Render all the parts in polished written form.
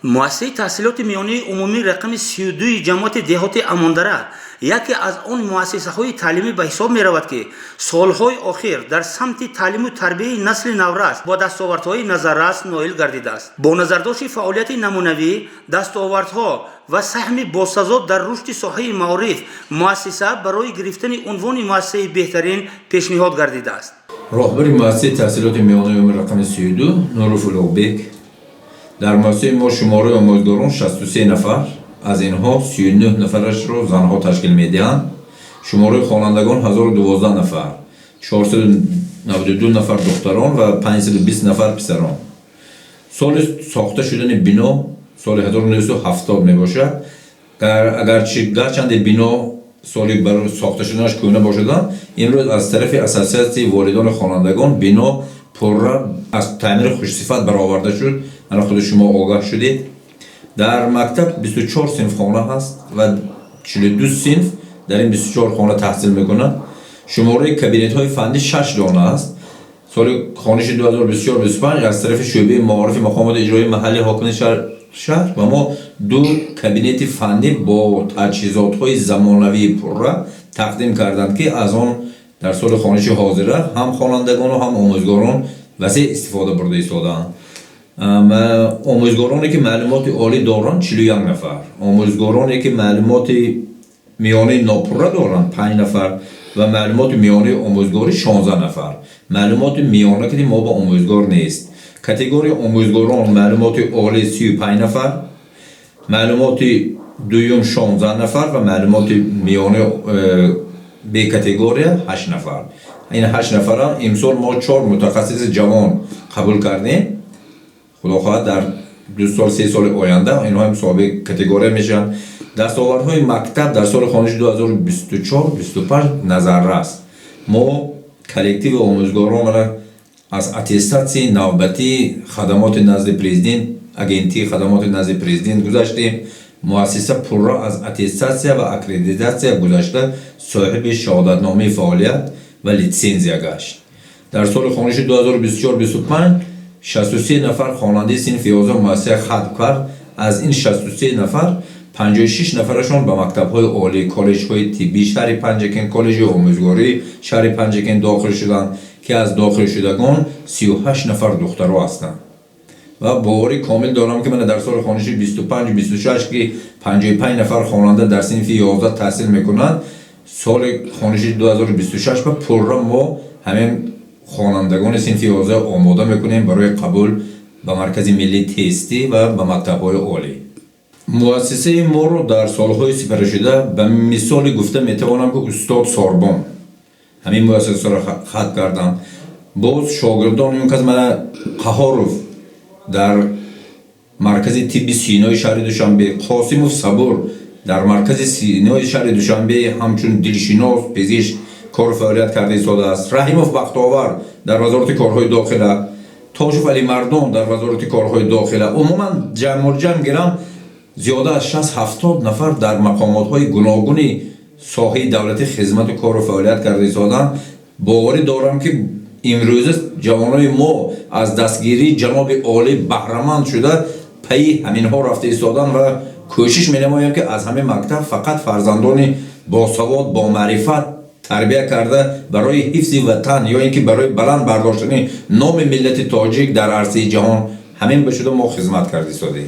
مؤسسه تحصیلات میانی عمومی رقم 32 جماعت دهات اماندره یکی از آن مؤسسه‌های تعلیمی به حساب می‌رود که سال‌های اخیر در سمت تعلیم و تربیت نسل نورس با دستاوردهای نظررس نائل گردیده است. با نظرداشت فعالیت نمونوی، دستاوردها و سهم باسزا در رشد ساحه معارف، مؤسسه برای گرفتن عنوان مؤسسه بهترین پیشنهاد گردیده است. راهبر مؤسسه تحصیلات میانی عمومی رقم 32 نوروف الاغبک در مؤسسه ما شماره آموزگاران 63 نفر، از اینها 39 نفرش را زنها تشکیل میدهند. شماره خوانندگان 1012 نفر، 492 نفر دختران و 520 نفر پسران. سال ساخته شدن بنا سال 1970 می باشد. گرچند بنا سالی برای ساخته شدنش کهنه باشد، امروز از طرف اساسیت والدان خوانندگان بنا پرره از تعمیر خوشصفت برآورده شد. الان خود شما آگاه شدید. در مکتب 24 صنف خانه هست و 42 صنف در این 24 خانه تحصیل میکنند. شماره کابینت های فنی 6 دانه است. سال خانش 2024-25 از طرف شعبه معارف مقامات اجرایی محلی حاکم شهر و ما 2 کابینت فنی با تجهیزات های زمانوی پرره تقدیم کردند که از آن در سال خانش حاضره هم خوانندگان و هم آموزگاران وسیع استفاده برده ایستادند. آموزگارانی که معلومات عالی دارند 41 نفر، آموزگارانی که معلومات میانه ناپره دارند 5 نفر و معلومات میانه آموزگاری 16 نفر. معلومات میانه که ما با آموزگار نیست. کاتگوری آموزگاران معلومات عالی 35 نفر، معلومات دوم 16 نفر و معلومات میانه به کاتگوری 8 نفر. این 8 نفر امسال ما 4 متخصص جوان قبول کردیم. خدا خواهد در 2 سال 3 سال آینده اینها هم صاحب کاتگوری میشن. دستاوردهای مکتب در سال خانش 2024-25 نظررس. ما کلکتیو آموزگاران را از اتستاسی نوبتی خدمات نزد پرزیدنت، اگنتی خدمات نزد پرزیدنت گذاشتیم. مؤسسه پرره از اتستاسی و اکریدیتاسی گذاشته صاحب شهادتنامه فعالیت و لیسانسیا گشت. در سال خانش 2024-25 63 نفر خواننده صنف 11 مؤسسه ختم کرد. از این 63 نفر 56 نفرشان به مکتب‌های عالی، کالج‌های طبی شهر پنجکن، کالج آموزگاری شهر پنجکن داخل شدند که از داخل شدگان 38 نفر دخترها هستند. و باوری کامل دارم که من در سال خانشی 25-26 که 55 نفر خواننده در صنف 11 تحصیل میکنند، سال خانشی 2026 به پرره ما همین خوانندگان صنف 11 آماده میکنیم برای قبول به مرکز ملی تستی و به مکتب‌های عالی. مؤسسه ما رو در سالهای سپری شده به مثال گفته میتوانم که استاد ساربان همین مؤسسه را خط کردم. باز شاگردان اون کس من قهاروف در مرکز طبی سینای شهر دوشنبه، قاسموف صبور در مرکز سینای شهر دوشنبه همچون دلشناس پزشک کار فعالیت کرده ایستاده است. رحیموف بختاور در وزارت کارهای داخله، تاشوف علی مردان در وزارت کارهای داخله. عموما جمع گرم زیاده از 60-70 نفر در مقامات های گوناگون ساحه دولتی خدمت و کار و فعالیت کرده ایستادند. باوری دارم که امروز جوانای ما از دستگیری جناب عالی بهره‌مند شده پی همین ها رفته ایستادند و کوشش می‌نماییم که از همه مکتب فقط فرزندان باسواد با معرفت تربیت کرده برای حفظ وطن یا اینکه برای بلند برداشتن نام ملت تاجیک در عرصه جهان همین به شده ما خدمت کرده ایستاده.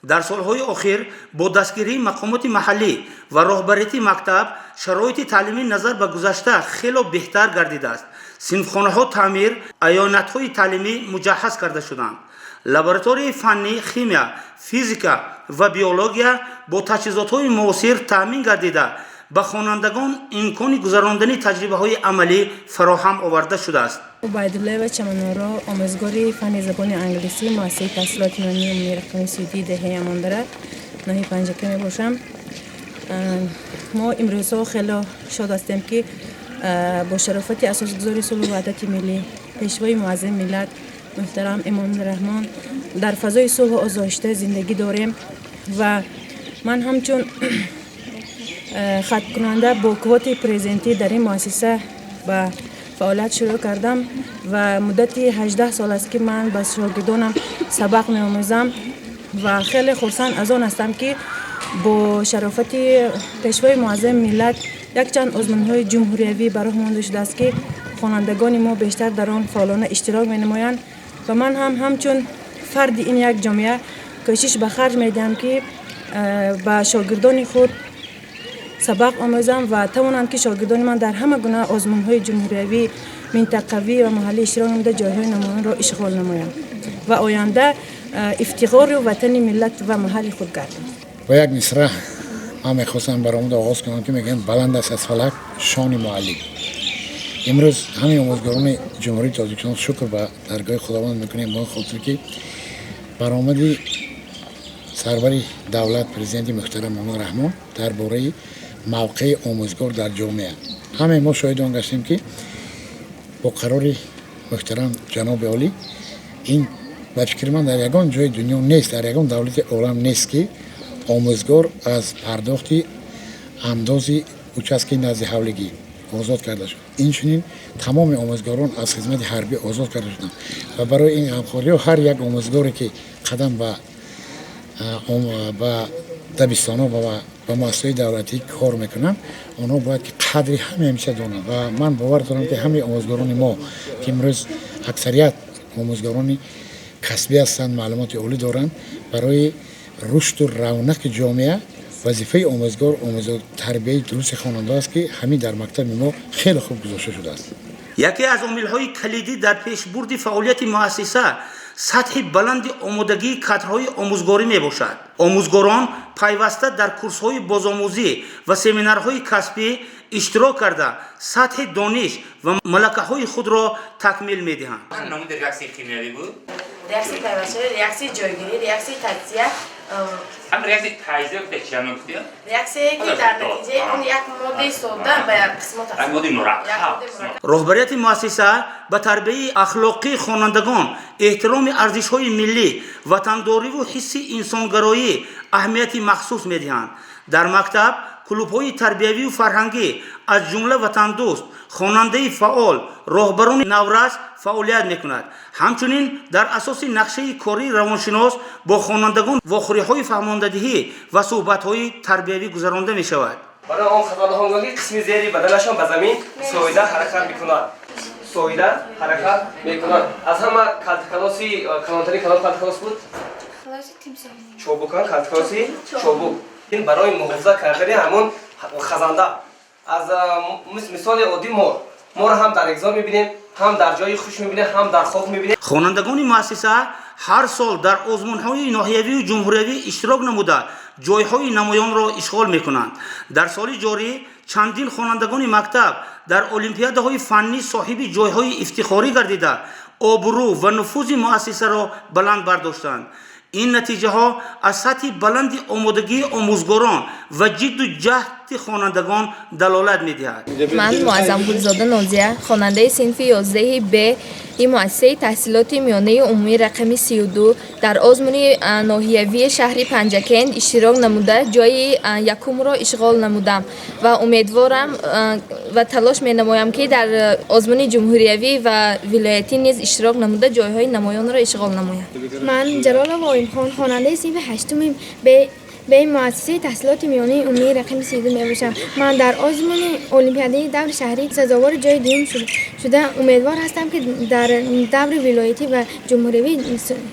در سالهای اخیر با دستگیری مقامات محلی و راهبریت مکتب شرایط تعلیمی نظر به گذشته خیلی بهتر گردیده است. صنفخانه‌ها تعمیر، ایالت‌های تعلیمی مجهز کرده شدند. لابراتوری فنی خیمیا، فیزیکا و بیولوژیا با تجهیزات‌های معاصر تامین گردیده به خوانندگان امکان گذراندن تجربه‌های عملی فراهم آورده شده است. عبیدالله و چمنارا آموزگاری فن زبان انگلیسی مؤسسه تحصیلات میانی عمومی رقم 32 دهه اماندره ناحیه پنجکن باشم. ما امروز خیلی شاد هستیم که با شرافت اساسگذار صلح و وحدت ملی پیشوای معظم ملت محترم امام رحمان در فضای صلح و آزادی زندگی داریم و من همچون خط کننده با قوت پرزنتی در این مؤسسه و فعالیت شروع کردم و مدت 18 سال است که من با شاگردانم سبق می‌آموزم و خیلی خرسند از آن هستم که با شرافت پیشوای معظم ملت یک چند آزمون‌های جمهوریوی برای مانده شده است که خوانندگان ما بیشتر در آن فعالانه اشتراک می‌نمایند و من همچون فرد این یک جامعه کوشش به خرج می‌دهم که با شاگردان خود سبق آموزم و توانم که شاگردان من در همه گونه آزمون‌های جمهوریوی منطقوی و محلی اشتراک نموده جایهای نمایان را اشغال نمایند و آینده افتخار وطن ملت و محل خود گردم. و یک مصرع من میخواستم برآمد آغاز کنم که میگن بلند است از فلک شان معلم. امروز همه آموزگاران جمهوری تاجیکستان شکر به درگاه خداوند میکنیم با خاطر که برآمد سرور دولت پرزیدنت محترم محمد رحمان درباره موقع آموزگار در جامعه همه ما شاهد آن گشتیم که با قرار محترم جناب عالی این به فکر من در یگان جای دنیا نیست، در یگان دولت عالم نیست که آموزگار از پرداخت اندازی اوچسکی نزد حولگی آزاد کرده شد. این چنین تمام آموزگاران از خدمت حربی آزاد کرده شدند و برای این همکاری هر یک آموزگاری که قدم به دبستان‌ها و مؤسسات دولتی کار میکنن آنها باید که قدری همه همیشه دانند و من باور دارم که همه آموزگاران ما که امروز اکثریت آموزگاران کسبی هستند، معلومات عالی دارند، برای رشد و رونق جامعه وظیفه آموزگار تربیت درست خواننده است که همین در مکتب ما خیلی خوب گذاشته شده است. یکی از عامل‌های کلیدی در پیشبرد فعالیت مؤسسه سطح بلند آمادگی کادرهای آموزگاری میباشد. آموزگاران پیوسته در کورس‌های بازآموزی و سمینارهای کسبی اشتراک کرده سطح دانش و ملکه‌های خود را تکمیل می‌دهند. نمود ریاکسی کیمیایی بود؟ ریاکسی پیوسته، ریاکسی جایگیری، ریاکسی تجزیه. هم ریاکسی تجزیه به چی نام گفتید؟ ریاکسی که در نتیجه اون یک ماده ساده به قسمت یک ماده مرکب. راهبریت مؤسسه به تربیت اخلاقی خوانندگان، احترام ارزش‌های ملی، وطنداری و حس انسانگرایی اهمیت مخصوص می‌دهند. در مکتب کلوب‌های تربیوی و فرهنگی از جمله وطن دوست، خواننده فعال، راهبران نورس فعالیت می‌کند. همچنین در اساس نقشه کاری روانشناس با خوانندگان واخوری‌های فهماندهی و صحبت‌های تربیوی گذرانده می‌شود. برای آن خطاهایی قسمی زیری بدنشان به زمین سویده حرکت می‌کنند. سویده حرکت می‌کنند. از همه کلاسy کلانتری کلاس کلاس بود. کلاس تیمسار. چوبکان کلاسی چوبک. این برای محافظت کردن همون خزنده. از مثال عادی ما هم در اگزار می‌بینیم، هم در جای خوش می‌بینیم، هم در خواب می‌بینیم. خوانندگان مؤسسه هر سال در آزمون‌های ناحیوی و جمهوریوی اشتراک نموده جایهای نمایان را اشغال می‌کنند. در سال جاری چندین خوانندگان مکتب در المپیادهای فنی صاحب جایهای افتخاری گردیده آبرو و نفوذ مؤسسه را بلند برداشتند. این نتیجه ها از سطح بلند آمادگی آموزگاران و جد و جهد خوانندگان دلالت می‌دهد. من معظم گلزاده نازیه، خواننده صنف 11 ب این مؤسسه تحصیلات میانه عمومی رقم 32 در آزمون ناحیوی شهر پنجکند اشتراک نموده جای یکم را اشغال نمودم و امیدوارم و تلاش می‌نمایم که در آزمون جمهوریوی و ولایتی نیز اشتراک نموده جایهای نمایان را اشغال نمایم. من جلال وائل خان خواننده صنف 8 به این مؤسسه تحصیلات میانه عمومی رقم 32 میباشم. من در آزمون المپیاد دور شهری سزاوار جای دوم شده. امیدوار هستم که در دور ولایتی و جمهوری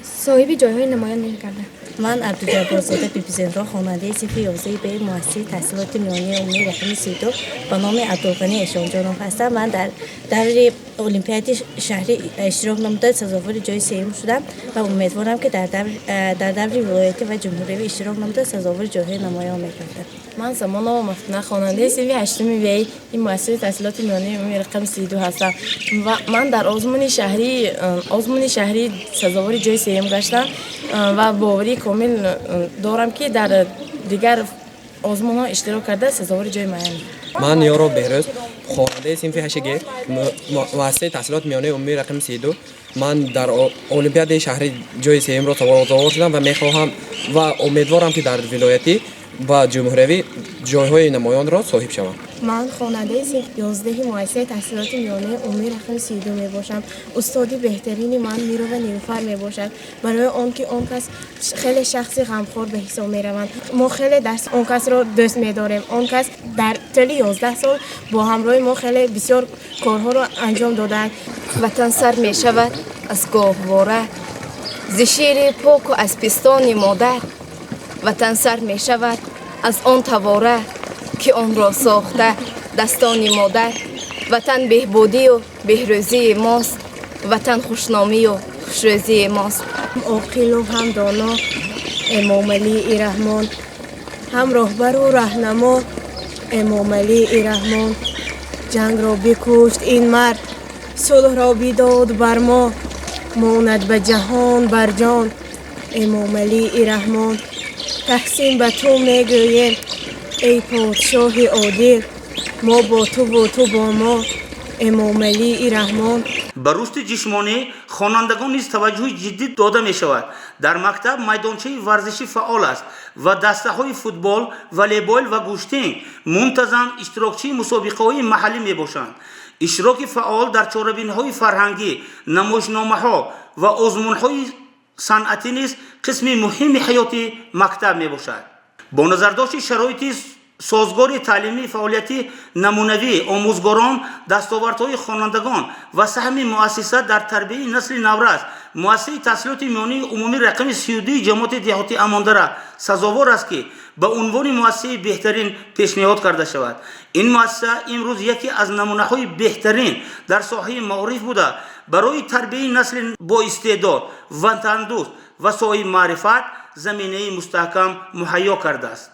صاحب جایهای نمایان می‌گردم. من عبدالجبارزاده بی‌بی‌زندرا خواننده صنف 11 به مؤسسه تحصیلات میانه عمومی رقم 32 به نام عبدالغنی اشانجانov هستم. من در دور المپیاد شهری اشتراک نموده سزاوار جای سوم شدم و امیدوارم که در دور ولایتی و جمهوری اشتراک نموده سزاوار جایهای نمایان می‌گردم. من زمانا مفتونه خواننده صنف 8 به این مؤسسه تحصیلات میانه عمومی رقم 32 هستم و من در آزمون شهری سزاوار جای سوم گشتم و باوری کامل دارم که در دیگر آزمون‌ها اشتراک کرده سزاوار جای معین. من یارو بهروز خواننده صنف 8 گ مؤسسه تحصیلات میانه عمومی رقم 32 من در المپیاد شهری جای سوم را سوار شدم و میخواهم و امیدوارم که در ولایتی و جمهوری جایهای نمایان را صاحب شوم. من خواننده صنف 11 مؤسسه تحصیلات میانه عمومی رقم 32 می باشم. استادی بهترین من میرو نیلوفر می باشد. برای آنکه آن کس خیلی شخصی غمخوار به حساب می روند. ما خیلی درس آن کس را دوست می داریم. آن کس در طول 11 سال با همراه ما خیلی بسیار کارها را انجام دادند. وطن سر می شود از گاهواره ز شیر پاک و از پستان مادر. وطن سر می شود از آن تواره که آن را ساخته دستان مادر. وطن بهبودی و بهروزی ماست. وطن خوشنامی و خوشروزی ماست. عاقل و هم دانا امام علی رحمان، هم راهبر و راهنما امام علی رحمان. جنگ را بکشت این مرد، صلح را بیداد بر ما، ماند به جهان بر جان امام علی رحمان. تحسین به تو میگویم ای پادشاه عادل، ما با تو و تو با ما امام علی رحمان. به رشد جسمانی خوانندگان نیز توجه جدی داده می شود. در مکتب میدانچه ورزشی فعال است و دسته های فوتبال، والیبال و گوشتنگ منتظم اشتراکچی مسابقه های محلی می باشند. اشتراک فعال در چاره‌بینی های فرهنگی، نمایشنامه ها و آزمون های صنعتی نیز قسم مهم حیاتی مکتب می باشد. با نظرداشت شرایط سازگار تعلیمی فعالیتی نمونوی آموزگاران، دستاوردهای خوانندگان و سهم مؤسسه در تربیت نسل نورست، مؤسسه تحصیلات میانه عمومی رقم 32 جماعت دهاتی اماندره سزاوار است که به عنوان مؤسسه بهترین پیشنهاد کرده شود. این مؤسسه امروز یکی از نمونه‌های بهترین در ساحه معارف بوده برای تربیت نسل با استعداد، وطندوست و صاحب معرفت زمینه مستحکم مهیا کرده است.